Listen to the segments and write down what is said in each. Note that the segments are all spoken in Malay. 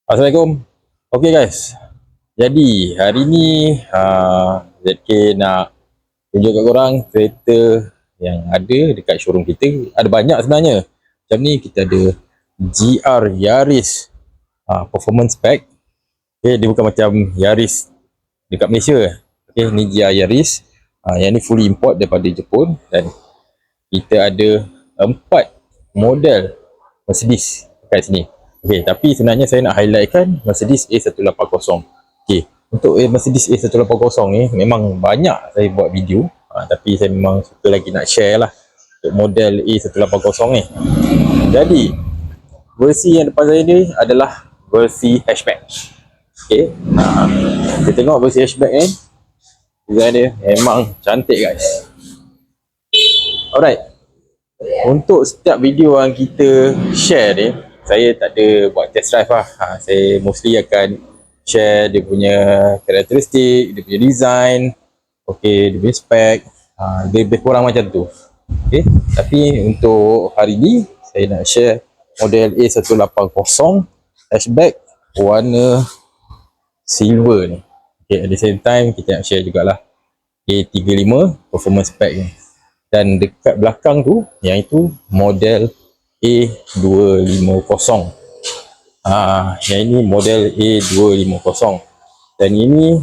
Assalamualaikum. Okay guys, jadi hari ni ZK nak tunjuk kat korang kereta yang ada dekat showroom kita. Ada banyak sebenarnya. Macam ni kita ada GR Yaris Performance Pack. Okay, dia bukan macam Yaris dekat Malaysia. Okay, ni GR Yaris. Yang ni fully import daripada Jepun. Dan kita ada 4 model Mercedes dekat sini. Okay, tapi sebenarnya saya nak highlightkan Mercedes A180. Okay, untuk Mercedes A180 ni memang banyak saya buat video, tapi saya memang suka lagi nak share lah untuk model A180 ni. Jadi versi yang depan saya ni adalah versi hatchback. Okay, kita tengok versi hatchback ni, design dia memang cantik guys. Alright, untuk setiap video yang kita share ni, saya tak ada buat test drive lah. Saya mostly akan share dia punya karakteristik, dia punya design, okay, dia punya spek, lebih kurang macam tu. Okay, tapi untuk hari ni saya nak share model A180 hatchback warna silver ni. Okay, at the same time kita nak share jugalah A35 performance spec ni. Dan dekat belakang tu, yang itu model A250. Yang ini model A250. Dan ini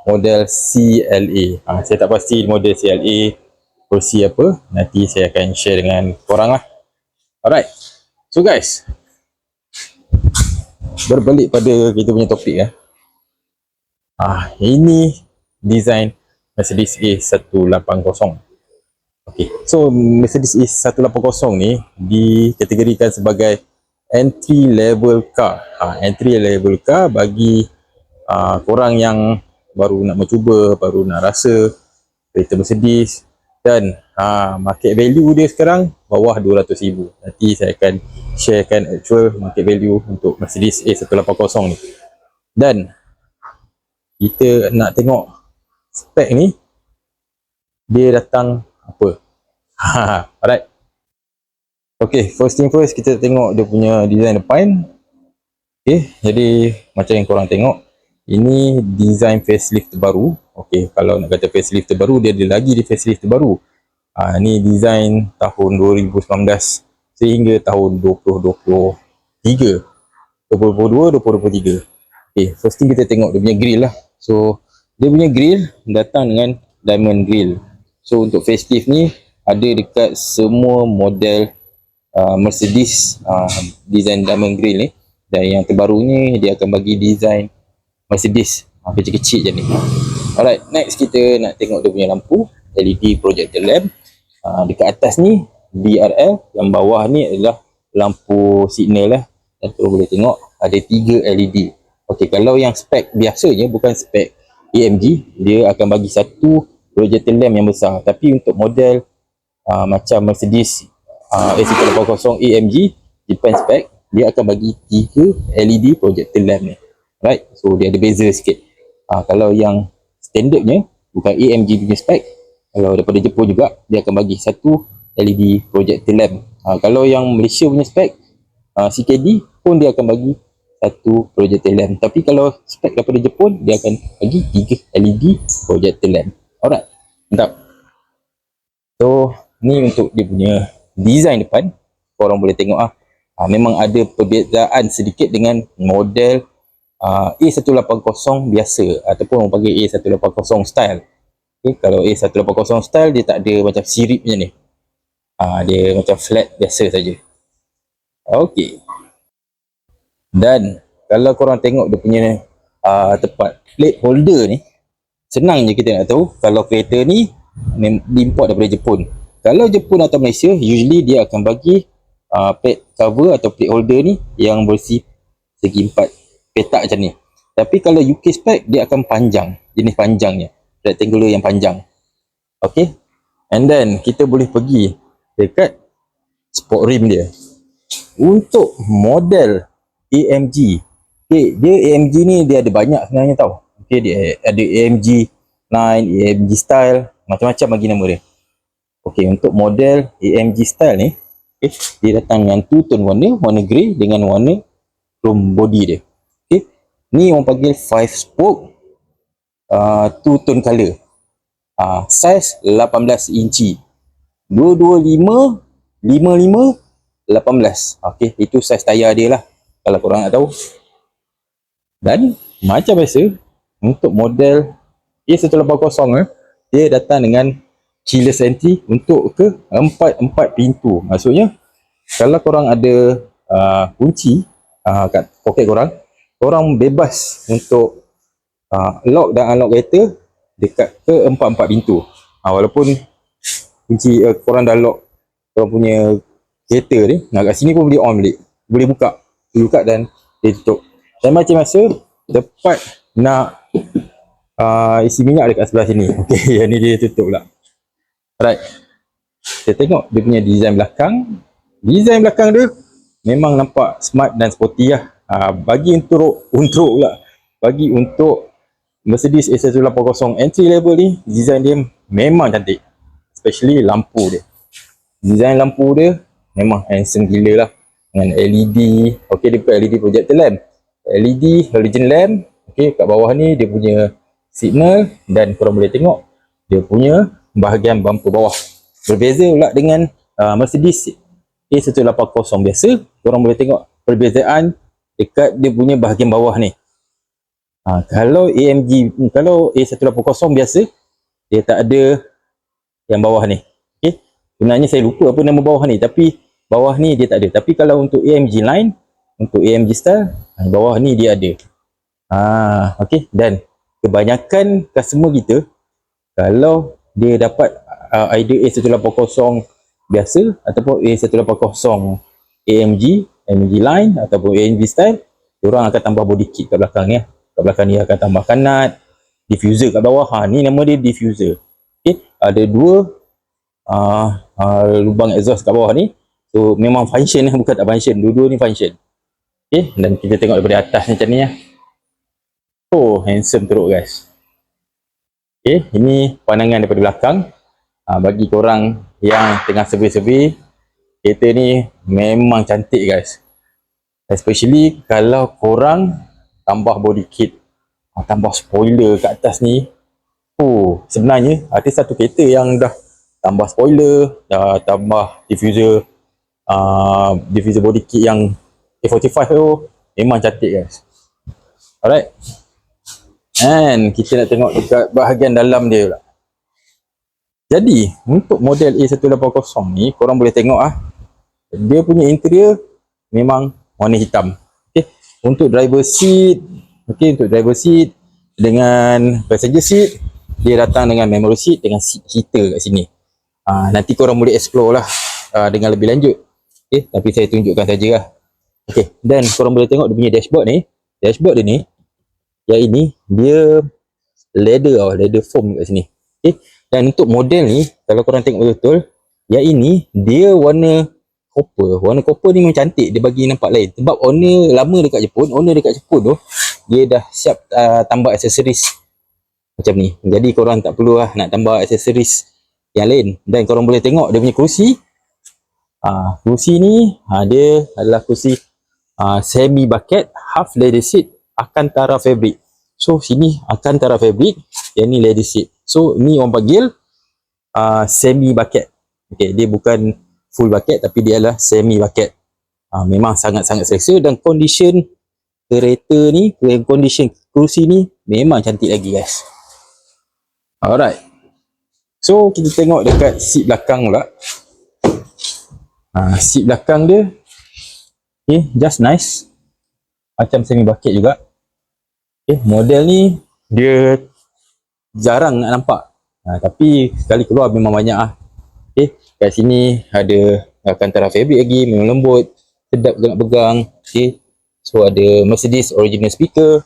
model CLA. Saya tak pasti model CLA versi apa. Nanti saya akan share dengan korang lah. Alright. So guys, berbalik pada kita punya topik ya. Ini design Mercedes A180. Okay, so Mercedes A180 ni dikategorikan sebagai entry level car. Entry level car bagi korang yang baru nak mencuba, baru nak rasa kereta Mercedes. Dan market value dia sekarang bawah 200,000. Nanti saya akan sharekan actual market value untuk Mercedes A180 ni. Dan kita nak tengok spek ni, dia datang apa. Alright. Okay, first thing first, kita tengok dia punya design depan. Okay, jadi macam yang korang tengok, ini design facelift terbaru. Okay, kalau nak kata facelift terbaru, dia ada lagi di facelift terbaru. Ni design tahun 2019 sehingga tahun 2023. 2022, 2023. Okay, first thing kita tengok dia punya grill lah. So, dia punya grill datang dengan diamond grill. So, untuk facelift ni ada dekat semua model Mercedes design diamond grill ni. Dan yang terbaru ni dia akan bagi design Mercedes kecil-kecil je ni. Alright, next kita nak tengok dia punya lampu LED projector lamp. Dekat atas ni DRL, yang bawah ni adalah lampu signal lah. Dan korang boleh tengok ada 3 LED. Okey, kalau yang spek biasanya, bukan spek AMG, dia akan bagi satu projector lamp yang besar. Tapi untuk model macam Mercedes A180 AMG Japan spec, dia akan bagi 3 LED projector lamp ni. Right, so dia ada beza sikit. Kalau yang standardnya, bukan AMG punya spec, kalau daripada Jepun juga, dia akan bagi satu LED projector lamp. Kalau yang Malaysia punya spec, CKD pun dia akan bagi satu projector lamp. Tapi kalau spek daripada Jepun, dia akan bagi 3 LED projector lamp. Alright, mantap. So ni untuk dia punya design depan. Korang boleh tengok memang ada perbezaan sedikit dengan model A180 biasa, ataupun orang panggil A180 style. Okay, kalau A180 style dia tak ada macam sirip macam ni. Dia macam flat biasa saja. Okey. Dan kalau korang tengok dia punya tempat plate holder ni, senang je kita nak tahu kalau kereta ni diimport daripada Jepun. Kalau Jepun atau Malaysia, usually dia akan bagi plate cover atau plate holder ni yang bersih segi 4 petak macam ni. Tapi kalau UK spec, dia akan panjang, jenis panjangnya, rectangular yang panjang. Okay, and then kita boleh pergi dekat sport rim dia. Untuk model AMG, okay, dia AMG ni dia ada banyak sebenarnya tau. Okay, dia ada AMG 9, AMG style, macam-macam bagi nama dia. Okay, untuk model AMG style ni, okay, dia datang dengan two tone warna grey dengan warna chrome body dia. Ni orang panggil 5 spoke two tone color. Saiz 18 inci. 225 55 18. Okey, itu saiz tayar dia lah kalau korang nak tahu. Dan macam biasa untuk model A180 dia datang dengan keyless entry untuk ke 4 pintu. Maksudnya kalau korang ada kunci kat poket korang bebas untuk lock dan unlock kereta dekat ke 4 pintu. Walaupun kunci korang dah lock korang punya kereta ni, kat sini pun boleh on balik, boleh buka dan dia tutup. Dan macam masa tepat nak isi minyak dekat sebelah sini. Okey, yang ni dia tutup pula. Alright, kita tengok dia punya design belakang. Design belakang dia memang nampak smart dan sporty lah. Bagi untuk Mercedes A180 entry level ni, design dia memang cantik, especially lampu dia. Design lampu dia memang handsome gila lah, dengan LED. Okey, dia bukan LED projector lamp, LED halogen lamp. Okey, kat bawah ni dia punya signal dan korang boleh tengok dia punya bahagian bumper bawah. Berbeza pula dengan Mercedes A180 biasa. Korang boleh tengok perbezaan dekat dia punya bahagian bawah ni. Kalau A180 biasa dia tak ada yang bawah ni. Okey, sebenarnya saya lupa apa nama bawah ni, tapi bawah ni dia tak ada. Tapi kalau untuk AMG line, untuk AMG style, bawah ni dia ada. Okey, dan kebanyakan customer kita kalau dia dapat either A180 biasa ataupun A180 AMG line ataupun AMG style, diorang akan tambah body kit kat belakang ni. Kat belakang ni akan tambah kanat, diffuser kat bawah. Ni nama dia diffuser. Okey, ada dua lubang exhaust kat bawah ni. So memang function, bukan tak function, dua-dua ni function. Okey, dan kita tengok daripada atas macam ni lah. Oh, handsome teruk guys. Okey, ini pandangan daripada belakang. Bagi korang yang tengah survey-survey, kereta ni memang cantik guys. Especially kalau korang tambah body kit, tambah spoiler kat atas ni. Sebenarnya ada satu kereta yang dah tambah spoiler, dah tambah diffuser body kit yang A45 tu, memang cantik guys. Alright, and kita nak tengok dekat bahagian dalam dia pula. Jadi untuk model A180 ni, korang boleh tengok dia punya interior memang warna hitam. Okay, untuk driver seat, dengan passenger seat, dia datang dengan memory seat dengan seat heater kat sini. Nanti korang boleh explore lah dengan lebih lanjut. Okay, tapi saya tunjukkan saja lah. Okay, dan korang boleh tengok dia punya dashboard ni. Dashboard dia ni, yang ini dia leather foam kat sini. Okay, dan untuk model ni, kalau korang tengok betul-betul, yang ini dia warna copper. Warna copper ni memang cantik, dia bagi nampak lain. Sebab owner dekat Jepun tu, dia dah siap tambah aksesoris macam ni. Jadi korang tak perlu nak tambah aksesoris yang lain. Dan korang boleh tengok dia punya kerusi. Kerusi ni dia adalah kerusi semi bucket, half leather seat, Alcantara fabric. So sini Alcantara fabric, yang ni leather seat. So ni orang panggil semi bucket. Okay, dia bukan full bucket tapi dia adalah semi bucket. Memang sangat-sangat selesa, dan condition kereta ni, condition kerusi ni memang cantik lagi guys. Alright, so kita tengok dekat seat belakang pula. Seat belakang dia just nice, macam semi bucket juga. Model ni dia jarang nak nampak, tapi sekali keluar memang banyak kat sini ada Alcantara fabric lagi, memang lembut, sedap nak pegang. So ada Mercedes original speaker,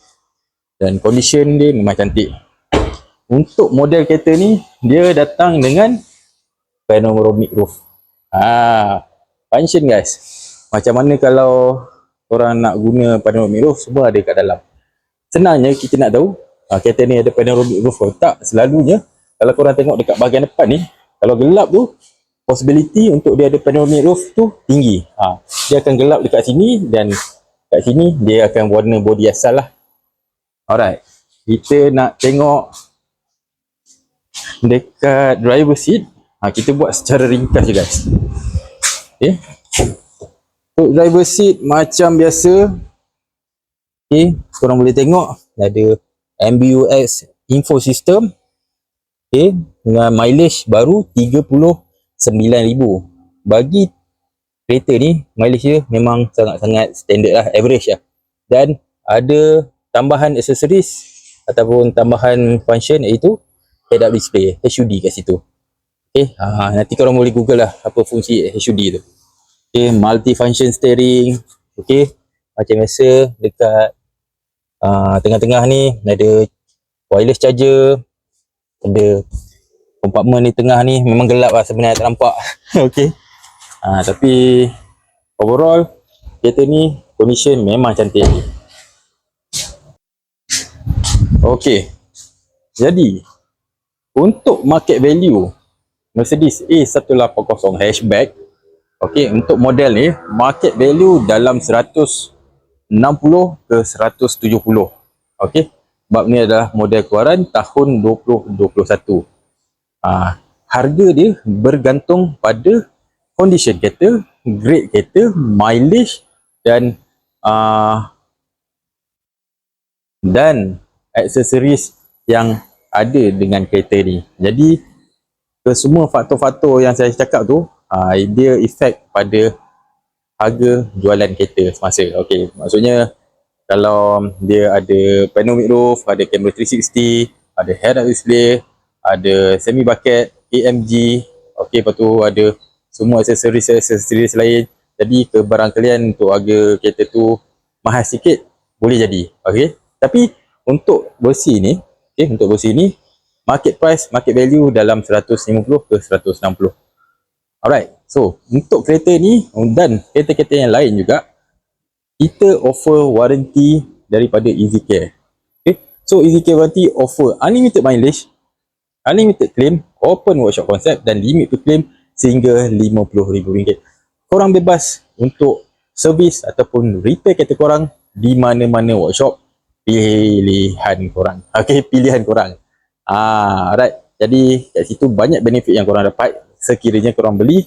dan condition dia memang cantik. Untuk model kereta ni, dia datang dengan panoramic roof. Function guys. Macam mana kalau orang nak guna panoramic roof, semua ada kat dalam. Senangnya kita nak tahu kereta ni ada panoramic roof atau tak. Selalunya kalau korang tengok dekat bahagian depan ni, kalau gelap tu, possibility untuk dia ada panoramic roof tu tinggi. Dia akan gelap dekat sini, dan kat sini dia akan warna body asal lah. Alright, kita nak tengok dekat driver seat. Kita buat secara ringkas je guys. Okay, untuk driver seat macam biasa, okay, korang boleh tengok ada MBUX info system, okay, dengan mileage baru 39,000. Bagi kereta ni mileage dia memang sangat-sangat standard lah, average lah. Dan ada tambahan aksesoris ataupun tambahan function, iaitu head-up display HUD kat situ. Okay, nanti korang boleh google lah apa fungsi HUD tu. Okay, multi-function steering. Okay, macam biasa dekat tengah-tengah ni ada wireless charger. Ada compartment di tengah ni, memang gelap lah sebenarnya, tak nampak. Okay, tapi overall kereta ni condition memang cantik. Okay, jadi untuk market value Mercedes A180 hatchback, okay, untuk model ni market value dalam 160 ke 170. Okay, sebab ni adalah model keluaran tahun 2021. Harga dia bergantung pada condition kereta, grade kereta, mileage dan aksesoris yang ada dengan kereta ni. Jadi semua faktor-faktor yang saya cakap tu, dia efek pada harga jualan kereta semasa. Okey, maksudnya kalau dia ada panoramic roof, ada kamera 360, ada head-up display, ada semi bucket, AMG, okey, lepas tu ada semua aksesoris lain. Jadi kebarangkalian untuk harga kereta tu mahal sikit boleh jadi. Okey, tapi untuk versi ni, untuk versi ni market price, market value dalam 150 ke 160. Alright, so untuk kereta ni dan kereta-kereta yang lain juga, kita offer warranty daripada EasyCare. Okay, so EasyCare warranty offer unlimited mileage, unlimited claim, open workshop concept dan limit to claim sehingga RM50,000. Korang bebas untuk servis ataupun repair kereta korang di mana-mana workshop pilihan korang. Okay, pilihan korang. Alright, jadi kat situ banyak benefit yang korang dapat sekiranya korang beli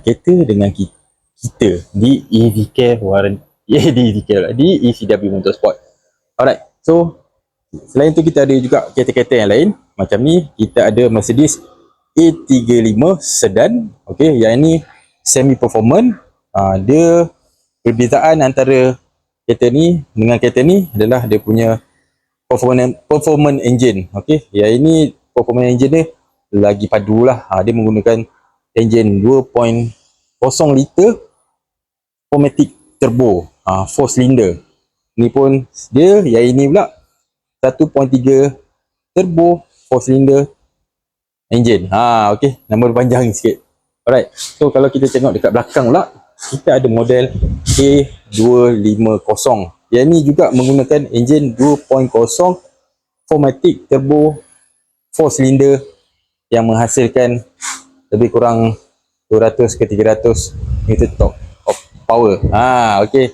kereta dengan kita di EasyCare warranty, di ECW Motorsport. Alright, so selain tu kita ada juga kereta-kereta yang lain. Macam ni kita ada Mercedes A35 sedan. Okay, yang ini semi performance. Dia perbezaan antara kereta ni dengan kereta ni adalah dia punya performance engine. Okay, yang ini performance engine ni lagi padu lah. Dia menggunakan engine 2.0 liter 4matic turbo, 4 cylinder. Ni pun dia, yang ini pula 1.3 turbo 4 cylinder engine. Okay, nama panjang sikit. Alright, so kalau kita tengok dekat belakang pula, kita ada model A250. Yang ni juga menggunakan engine 2.0 4matic turbo 4 cylinder yang menghasilkan lebih kurang 200 ke 300 Newton of power. Okay,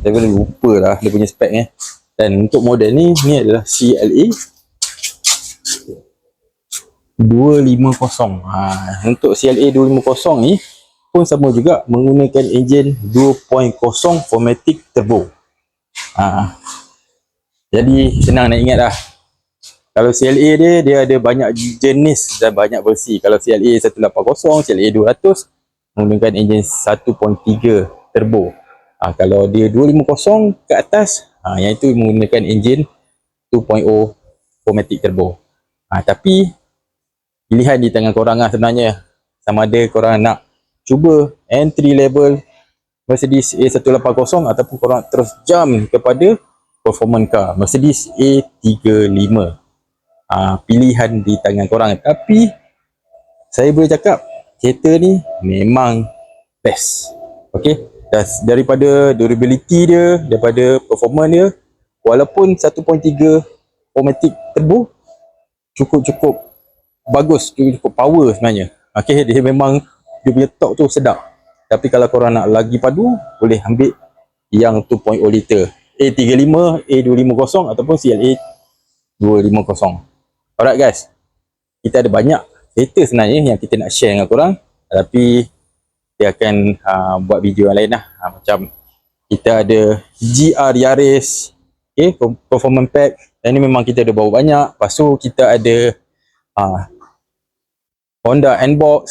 saya boleh lupa lah dia punya spek ni. Dan untuk model ni adalah CLA 250. Untuk CLA 250 ni pun sama juga menggunakan engine 2.0 4matic turbo. Jadi senang nak ingat lah. Kalau CLA dia ada banyak jenis dan banyak versi. Kalau CLA 180, CLA 200 menggunakan engine 1.3 turbo. Kalau dia 250 ke atas, yang itu menggunakan engine 2.0 4matic turbo. Tapi pilihan di tangan korang lah sebenarnya. Sama ada korang nak cuba entry level Mercedes A180 ataupun korang terus jump kepada performance car Mercedes A35. Pilihan di tangan korang. Tapi saya boleh cakap kereta ni memang best. Okay, daripada durability dia, daripada performance dia, walaupun 1.3 4matic turbo cukup bagus, cukup power sebenarnya. Okay, dia memang dia punya torque tu sedap. Tapi kalau korang nak lagi padu, boleh ambil yang 2.0 liter. A35, A250 ataupun CLA 250. Alright guys, kita ada banyak kereta sebenarnya yang kita nak share dengan korang, tapi kita akan buat video yang lain lah. Macam kita ada GR Yaris, okay, performance pack. Yang ni memang kita ada bawa banyak. Lepas tu kita ada Honda N-Box.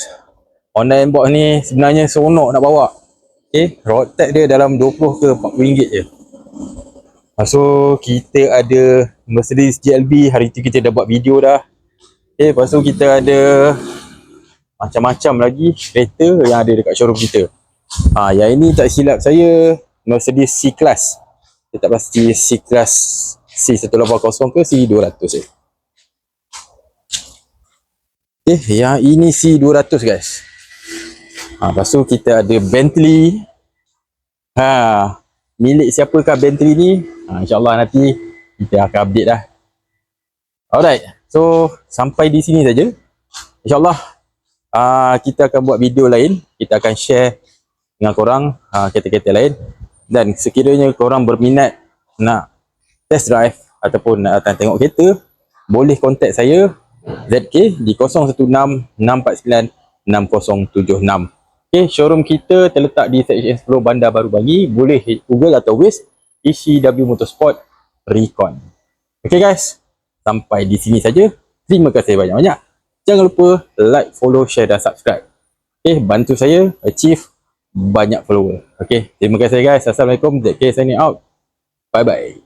Honda N-Box ni sebenarnya seronok nak bawa. Okay, road tax dia dalam 20 ke 40 ringgit je. Lepas tu kita ada Mercedes GLB. Hari tu kita dah buat video dah. Okay, lepas tu kita ada macam-macam lagi kereta yang ada dekat showroom kita. Yang ini tak silap saya Mercedes C-Class. Saya tak pasti C-Class C180 ke C200 je. Okay, yang ini C200 guys. Lepas tu kita ada Bentley. Milik siapakah Bentley ni? InsyaAllah nanti kita akan update dah. Alright, so sampai di sini saja. InsyaAllah kita akan buat video lain. Kita akan share dengan korang kereta-kereta lain. Dan sekiranya korang berminat nak test drive ataupun nak datang tengok kereta, boleh contact saya ZK di 016-649-6076. Okay, showroom kita terletak di Section 10 Bandar Baru Bangi. Boleh Google atau Waze ECW Motorsport Recon. Okay guys, sampai di sini saja. Terima kasih banyak-banyak. Jangan lupa like, follow, share dan subscribe. Okay, bantu saya achieve banyak follower. Okay, terima kasih guys. Assalamualaikum. ZK signing out. Bye bye.